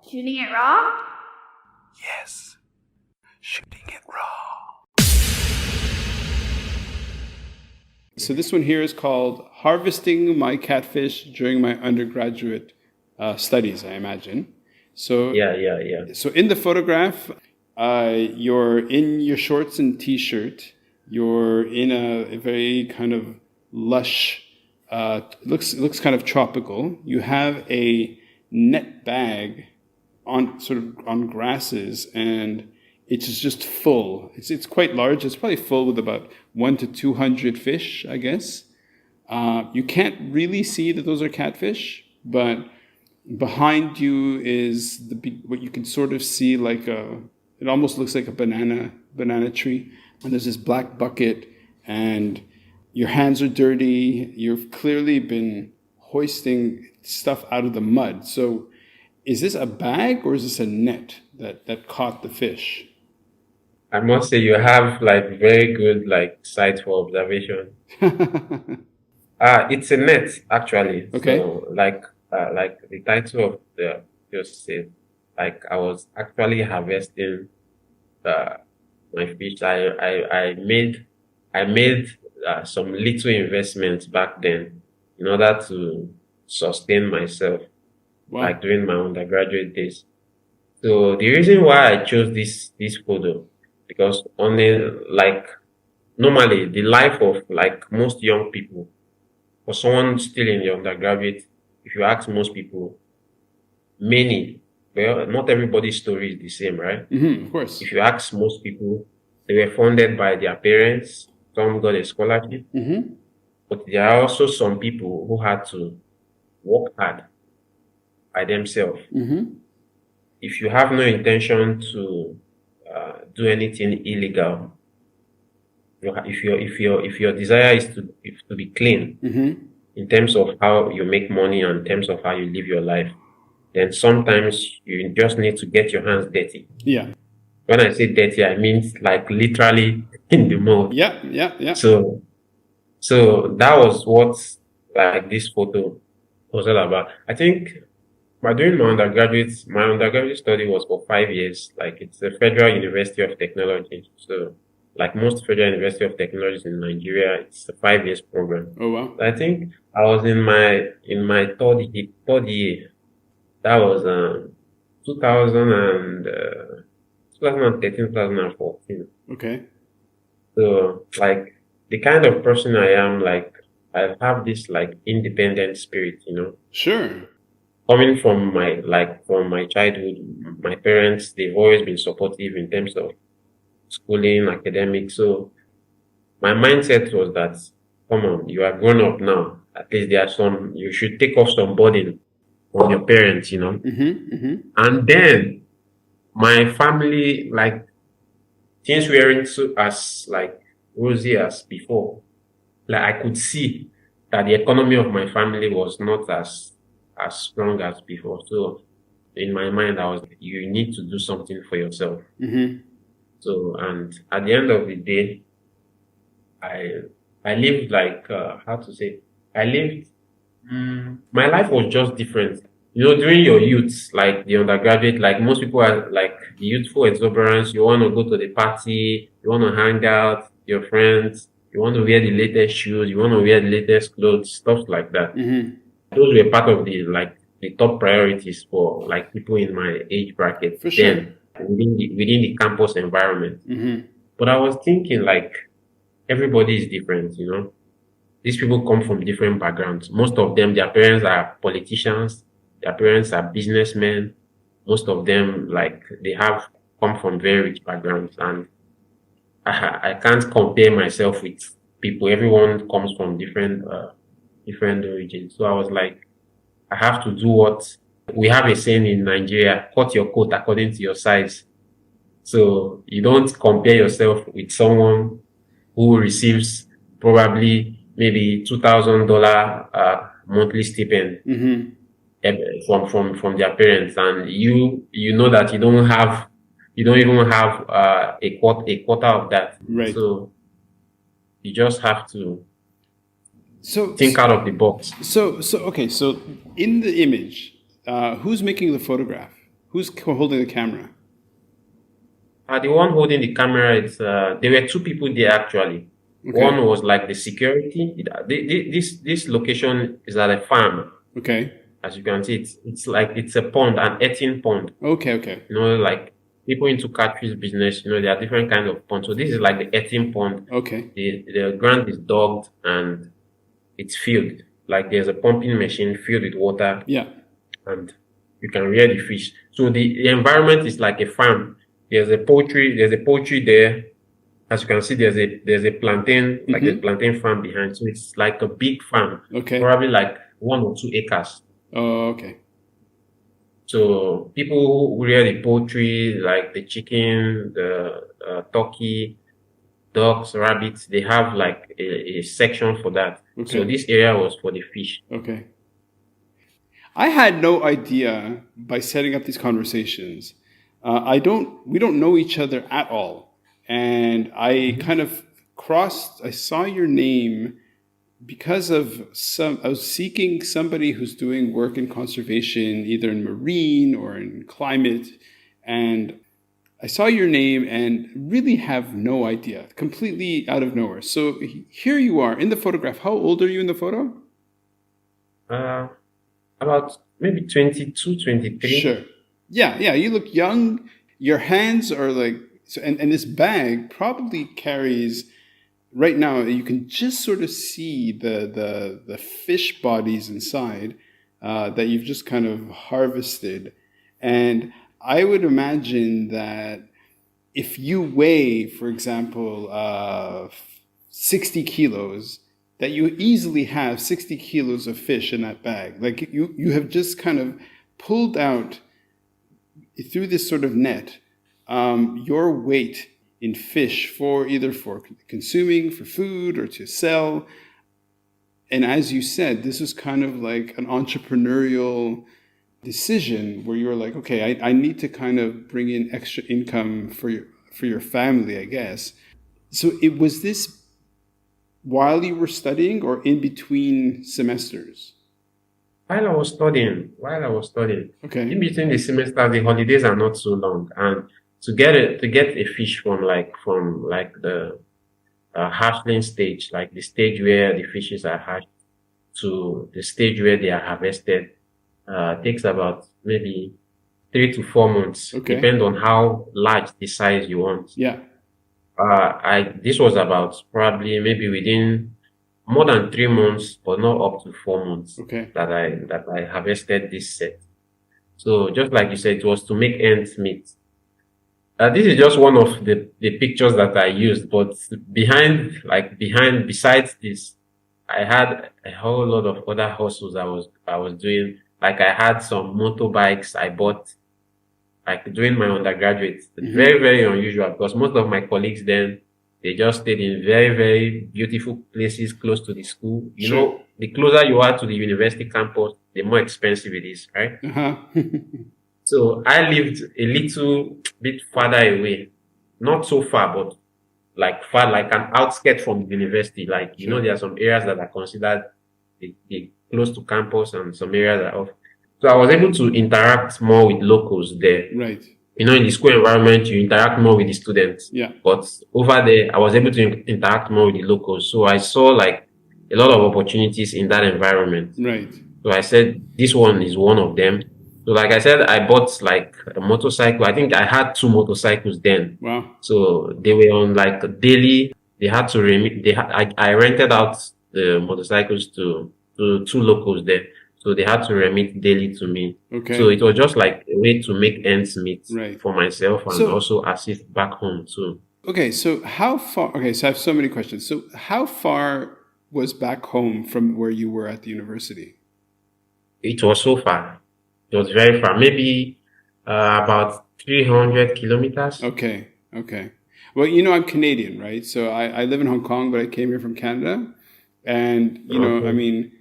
Shooting it raw? Yes, shooting it raw. So this one here is called Harvesting My Catfish During My Undergraduate Studies, I imagine. So Yeah. So in the photograph, you're in your shorts and t-shirt. You're in a very kind of lush, looks kind of tropical. You have a net bag on grasses, and it's just full. It's quite large. It's probably full with about 100 to 200 fish, I guess. You can't really see that those are catfish, but behind you is what you can sort of see it almost looks like a banana tree, and there's this black bucket, and your hands are dirty. You've clearly been hoisting stuff out of the mud. So is this a bag or is this a net that caught the fish? I must say you have like very good like sight for observation. It's a net actually. Okay. So like the title of the just said, like I was actually harvesting my fish. I made some little investments back then in order to sustain myself, Wow. like during my undergraduate days. So the reason why I chose this photo, because normally the life of like most young people, for someone still in the undergraduate, if you ask most people, not everybody's story is the same, right? Of course. If you ask most people, they were funded by their parents, some got a scholarship, but there are also some people who had to work hard by themselves. If you have no intention to do anything illegal, if your desire is to be clean in terms of how you make money and in terms of how you live your life, then sometimes you just need to get your hands dirty. Yeah. When I say dirty, I mean like literally in the mud. Yeah. So that was what like this photo was all about. I think by doing my undergraduate study was for 5 years. Like it's the Federal University of Technology. So like most Federal University of Technologies in Nigeria, it's a 5 years program. Oh wow. I think I was in my third year. That was 2013, 2014. Okay. So like the kind of person I am, like I have this like independent spirit, Sure. Coming from my childhood, my parents, they've always been supportive in terms of schooling, academics. So my mindset was that, come on, you are grown up now. At least you should take off some burden from your parents, And then my family, like things weren't as like rosy as before. Like I could see that the economy of my family was not as strong as before. So in my mind, you need to do something for yourself. So, and at the end of the day, I lived like, my life was just different. During your youth, like the undergraduate, like most people are like the youthful exuberance. You want to go to the party, you want to hang out, your friends, you want to wear the latest shoes, you want to wear the latest clothes, stuff like that. Those were part of the top priorities for like people in my age bracket. For sure. Then within the campus environment. But I was thinking like everybody is different, These people come from different backgrounds. Most of them, their parents are politicians, their parents are businessmen. Most of them, like they have come from very rich backgrounds, and I can't compare myself with people. Everyone comes from different origins. So I was like, I have to do what we have a saying in Nigeria: cut your coat according to your size. So you don't compare yourself with someone who receives probably maybe $2,000 monthly stipend from their parents, and you know that you don't even have a quarter of that. Right. So you just have to think out of the box. So okay. So in the image, who's making the photograph? Who's holding the camera? The one holding the camera, there were two people there actually. Okay. One was like the security. This location is at a farm. Okay. As you can see, it's a pond, an eating pond. Okay. Like people into catfish business, there are different kinds of ponds. So this is like the eating pond. Okay. The ground is dug and it's filled. Like there's a pumping machine filled with water. Yeah. And you can rear the fish. So the environment is like a farm. There's a poultry there. As you can see, there's a plantain, like a plantain farm behind. So it's like a big farm. Okay. Probably like 1 or 2 acres. Oh, okay. So people who rear the poultry, like the chicken, the turkey, ducks, rabbits, they have like a section for that. Okay. So this area was for the fish. Okay. I had no idea by setting up these conversations. We don't know each other at all. And I kind of I saw your name because I was seeking somebody who's doing work in conservation, either in marine or in climate. And I saw your name and really have no idea, completely out of nowhere. So here you are in the photograph. How old are you in the photo? About maybe 22, 23. Sure. Yeah. You look young. Your hands are like, so, and this bag probably carries, right now, you can just sort of see the fish bodies inside that you've just kind of harvested. And I would imagine that if you weigh, for example, 60 kilos, that you easily have 60 kilos of fish in that bag. Like you have just kind of pulled out through this sort of net your weight in fish for either for consuming, for food, or to sell. And as you said, this is kind of like an entrepreneurial decision where you're like, okay, I need to kind of bring in extra income for your family, I guess. So was this while you were studying or in between semesters? While I was studying. Okay. In between the semesters, the holidays are not so long, and to get a fish from the hatchling stage, like the stage where the fishes are hatched, to the stage where they are harvested, takes about maybe 3 to 4 months. Okay. Depend on how large the size you want. Yeah. This was about probably maybe within more than 3 months, but not up to 4 months. Okay. That I harvested this set. So just like you said, it was to make ends meet. This is just one of the pictures that I used, but besides this, I had a whole lot of other hustles I was doing. Like I had some motorbikes I bought, like during my undergraduate. Very, very unusual because most of my colleagues then, they just stayed in very, very beautiful places close to the school. You know, the closer you are to the university campus, the more expensive it is, right? So I lived a little bit farther away, not so far, but like an outskirt from the university. Like, there are some areas that are considered the close to campus and some areas that are off. So I was able to interact more with locals there. Right. In the school environment, you interact more with the students. Yeah. But over there, I was able to interact more with the locals. So I saw like a lot of opportunities in that environment. Right. So I said, this one is one of them. So like I said, I bought like a motorcycle. I think I had 2 motorcycles then. Wow. So they were on like a daily, they had to I rented out the motorcycles to 2 locals there. So they had to remit daily to me. Okay. So it was just like a way to make ends meet for myself and So, also assist back home too. Okay, so how far? Okay, so I have so many questions. So how far was back home from where you were at the university? It was so far. It was very far. Maybe about 300 kilometers. Okay. Well, I'm Canadian, right? So I live in Hong Kong, but I came here from Canada. And, I mean,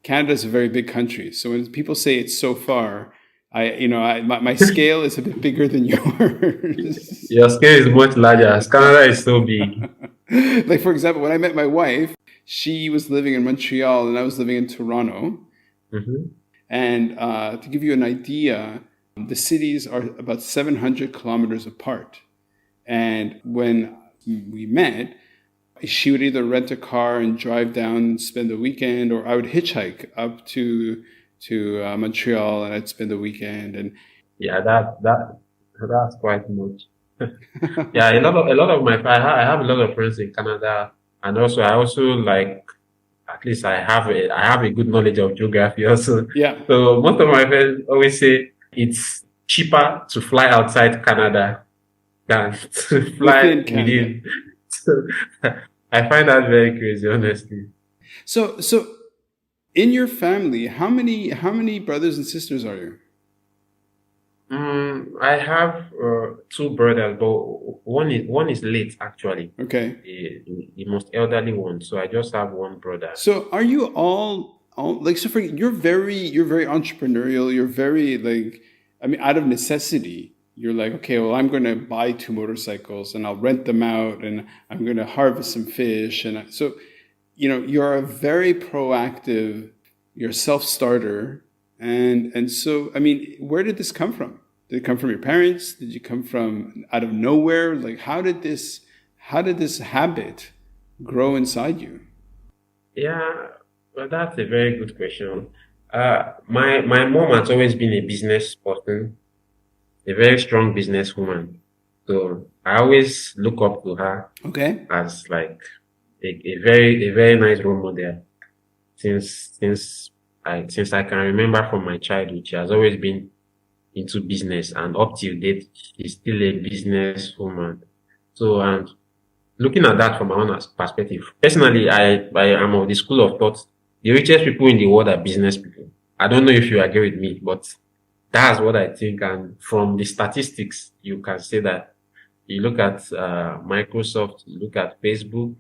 Canada is a very big country. So when people say it's so far, my scale is a bit bigger than yours. Your scale is much larger. Canada is so big. Like, for example, when I met my wife, she was living in Montreal and I was living in Toronto. Mm-hmm. And to give you an idea, The cities are about 700 kilometers apart. And when we met, she would either rent a car and drive down and spend the weekend, or I would hitchhike up to Montreal, and I'd spend the weekend. And Yeah, that's quite much. Yeah, a lot of my I have a lot of friends in Canada, and also I also like at least I have a good knowledge of geography also. yeah, So most of my friends always say it's cheaper to fly outside Canada than to fly within Canada. within. So I find that very crazy, honestly. So in your family, how many brothers and sisters are you? I have two brothers, but one is late actually, Okay. the most elderly one. So I just have one brother. So are you all like, so for you're very entrepreneurial, you're very like, I mean, out of necessity, you're like, okay, well, I'm going to buy two motorcycles and I'll rent them out and I'm going to harvest some fish. And so, you're a very proactive, you're a self-starter. And so, I mean, where did this come from? Did it come from your parents? Did you come from out of nowhere? Like, how did this habit grow inside you? Yeah, well, that's a very good question. My mom has always been a business person, a very strong businesswoman. So I always look up to her Okay. as like a very nice role model. Since I can remember from my childhood, she has always been into business, and up till date, she's still a businesswoman. So, and looking at that from my own perspective, personally, I am of the school of thought the richest people in the world are business people. I don't know if you agree with me, but that's what I think. And from the statistics, you can say that you look at Microsoft, you look at Facebook.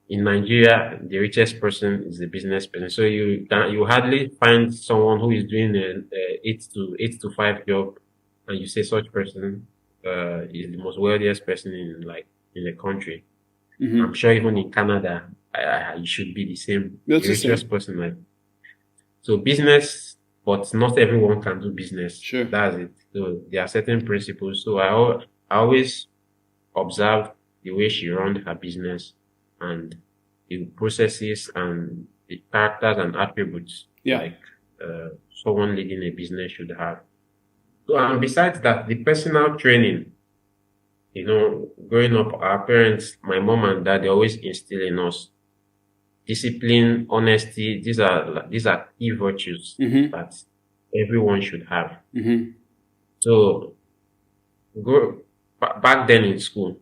In Nigeria, the richest person is the business person. So you hardly find someone who is doing a eight to five job, and you say such person is the most wealthiest person in the country. I'm Mm-hmm. sure even in Canada, it should be the same. That's The the same. richest person, like, so business, but not everyone can do business. Sure. That's it. So there are certain principles. So I always observe the way she runs her business and the processes and the characters and attributes Yeah. like someone leading a business should have. So, and besides that, the personal training, growing up, our parents, my mom and dad, they always instill in us discipline, honesty. These are key virtues Mm-hmm. that everyone should have. Mm-hmm. So back then in school,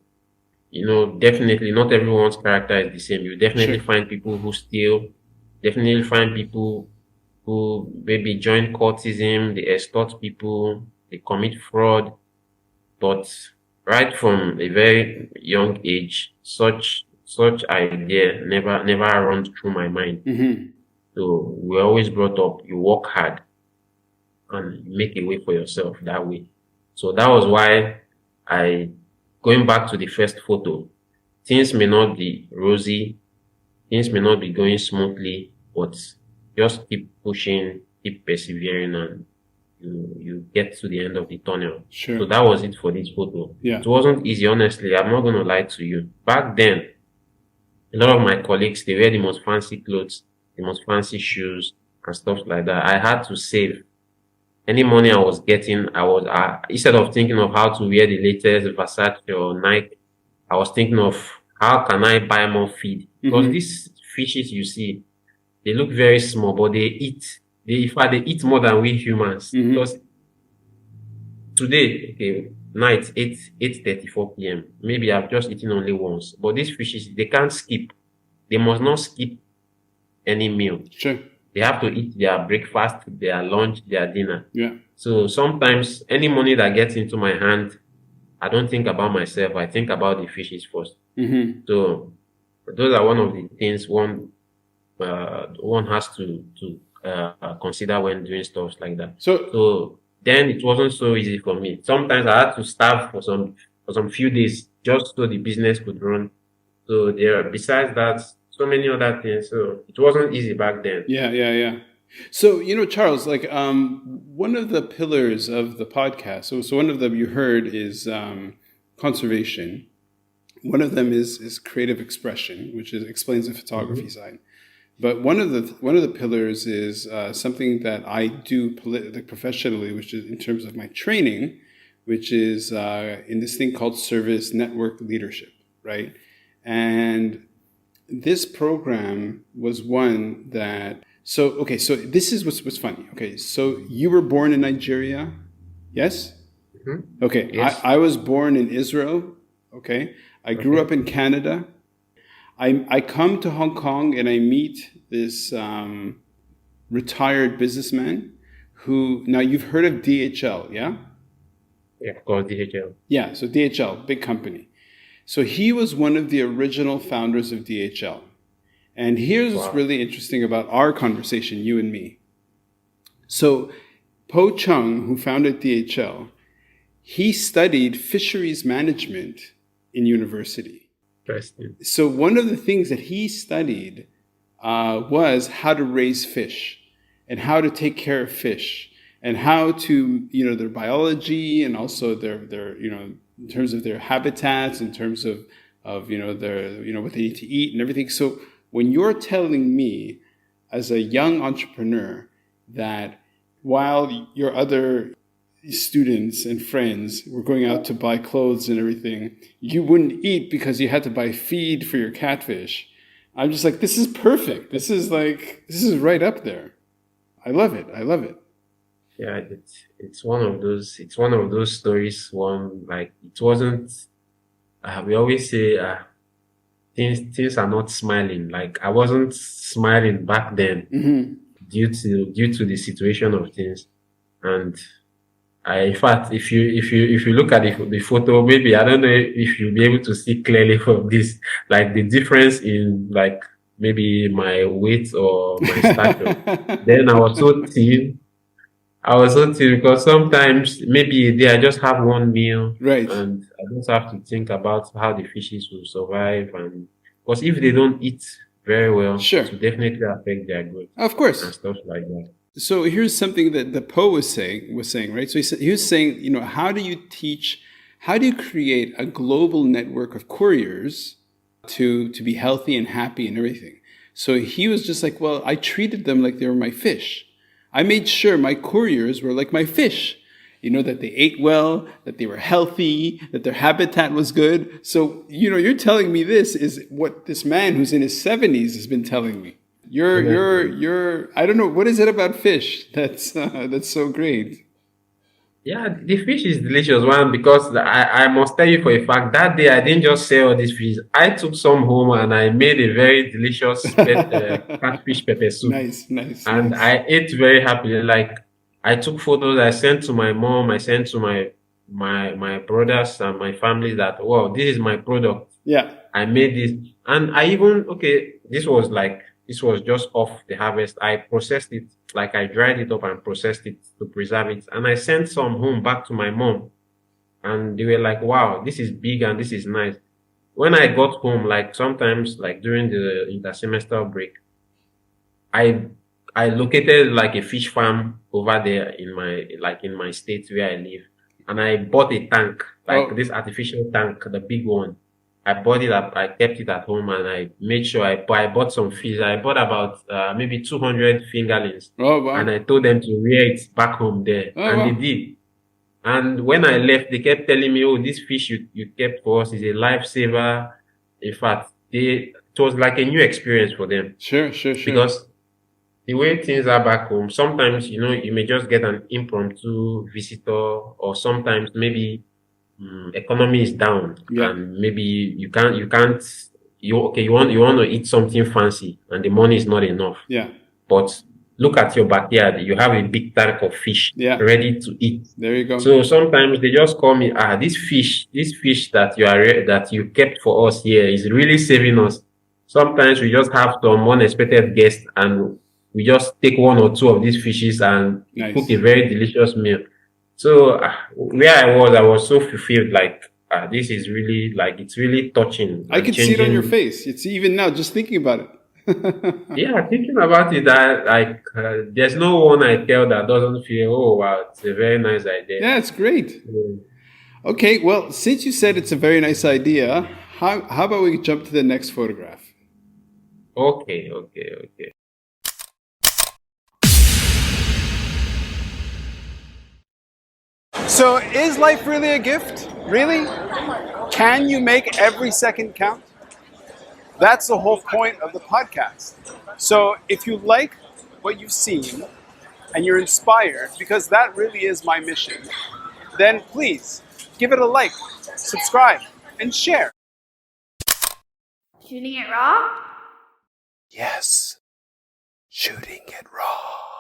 definitely not everyone's character is the same. You definitely Sure. find people who steal, definitely find people who maybe join cultism, they extort people, they commit fraud. But right from a very young age, such idea never run through my mind. Mm-hmm. So we're always brought up, you work hard and make a way for yourself that way. So that was why I, going back to the first photo, things may not be rosy, things may not be going smoothly, but just keep pushing, keep persevering, and you get to the end of the tunnel. Sure. So that was it for this photo. Yeah. It wasn't easy, honestly. I'm not going to lie to you. Back then, a lot of my colleagues, they wear the most fancy clothes, the most fancy shoes, and stuff like that. I had to save. Any money I was getting, instead of thinking of how to wear the latest Versace or Nike, I was thinking of how can I buy more feed? Because Mm-hmm. these fishes you see, they look very small, but they eat. In fact, they eat more than we humans. Mm-hmm. Because today, okay, night, 8:34 p.m. Maybe I've just eaten only once. But these fishes, they can't skip. They must not skip any meal. Sure. They have to eat their breakfast, their lunch, their dinner. Yeah. So sometimes any money that gets into my hand, I don't think about myself. I think about the fishes first. Mm-hmm. So those are one of the things one has to consider when doing stuff like that. So So then it wasn't so easy for me. Sometimes I had to starve for some few days just so the business could run. So besides that, so many other things. So it wasn't easy back then. yeah. So, Charles, like one of the pillars of the podcast, so one of them you heard is conservation. One of them is creative expression, which explains the photography side. But one of the pillars is something that I do professionally, which is in terms of my training, which is in this thing called service network leadership, right? And this program was one that so this is what's funny. Okay, so you were born in Nigeria, yes? Okay, Yes. I was born in Israel. Okay, I grew Okay. up in Canada. I come to Hong Kong and I meet this retired businessman who, now you've heard of DHL, yeah? Yeah, of course, DHL. Yeah, so DHL, big company. So he was one of the original founders of DHL. And here's what's Wow. really interesting about our conversation, you and me. So Po Chung, who founded DHL, he studied fisheries management in university. Interesting. So one of the things that he studied was how to raise fish and how to take care of fish and how to, their biology and also their in terms of their habitats, in terms of their, what they need to eat and everything. So when you're telling me as a young entrepreneur that while your other students and friends were going out to buy clothes and everything, you wouldn't eat because you had to buy feed for your catfish. I'm just like, this is perfect. This is right up there. I love it. I love it. Yeah, it's one of those stories. One, like, it wasn't. We always say things are not smiling. Like, I wasn't smiling back then due to the situation of things, and in fact, if you look at the photo, maybe I don't know if you'll be able to see clearly from this, like the difference in, like, maybe my weight or my stature. Then I was so thin. I was so thin because sometimes maybe a day I just have one meal Right. and I just have to think about how the fishes will survive, and because if they don't eat very well, Sure. it will definitely affect their growth Of and course. stuff like that. So here's something that the Poe was saying, right? So he was saying, how do you create a global network of couriers to be healthy and happy and everything? So he was just like, well, I treated them like they were my fish. I made sure my couriers were like my fish, that they ate well, that they were healthy, that their habitat was good. So, you're telling me this is what this man who's in his 70s has been telling me. You're, I don't know, what is it about fish that's so great? Yeah, the fish is delicious one because I must tell you for a fact that day I didn't just sell all these fish. I took some home and I made a very delicious catfish pepper soup, Nice. and I ate very happily. Like, I took photos, I sent to my mom, I sent to my brothers and my family that, wow, this is my product. Yeah. I made this, and I even, okay, this was just off the harvest. I processed it, like I dried it up and processed it to preserve it. And I sent some home back to my mom, and they were like, wow, this is big and this is nice. When I got home, like sometimes, like during the inter-semester break, I located like a fish farm over there in my state where I live. And I bought a tank, like this artificial tank, the big one. I bought it up, I kept it at home, and I made sure I bought some fish. I bought about maybe 200 fingerlings. Oh, wow. And I told them to rear it back home there. Oh, and wow. they did. And when I left, they kept telling me, oh, this fish you kept for us is a lifesaver. In fact, it was like a new experience for them. Sure. Because the way things are back home, sometimes, you may just get an impromptu visitor, or sometimes maybe economy is down, Yeah. and maybe you want to eat something fancy and the money is not enough. Yeah. But look at your backyard, you have a big tank of fish ready to eat. There you go. So sometimes they just call me, this fish that you kept for us here is really saving us. Sometimes we just have some unexpected guests and we just take one or two of these fishes and cook a very delicious meal. So where I was so fulfilled. Like, this is really, like, it's really touching. I can see it on your face. It's even now, just thinking about it. Yeah, thinking about it, there's no one I tell that doesn't feel, oh wow, it's a very nice idea. Yeah, it's great. Mm. Okay, well, since you said it's a very nice idea, how about we jump to the next photograph? Okay, okay, okay. So, is life really a gift? Really? Can you make every second count? That's the whole point of the podcast. So, if you like what you've seen and you're inspired, because that really is my mission, then please give it a like, subscribe, and share. Shooting it raw? Yes, shooting it raw.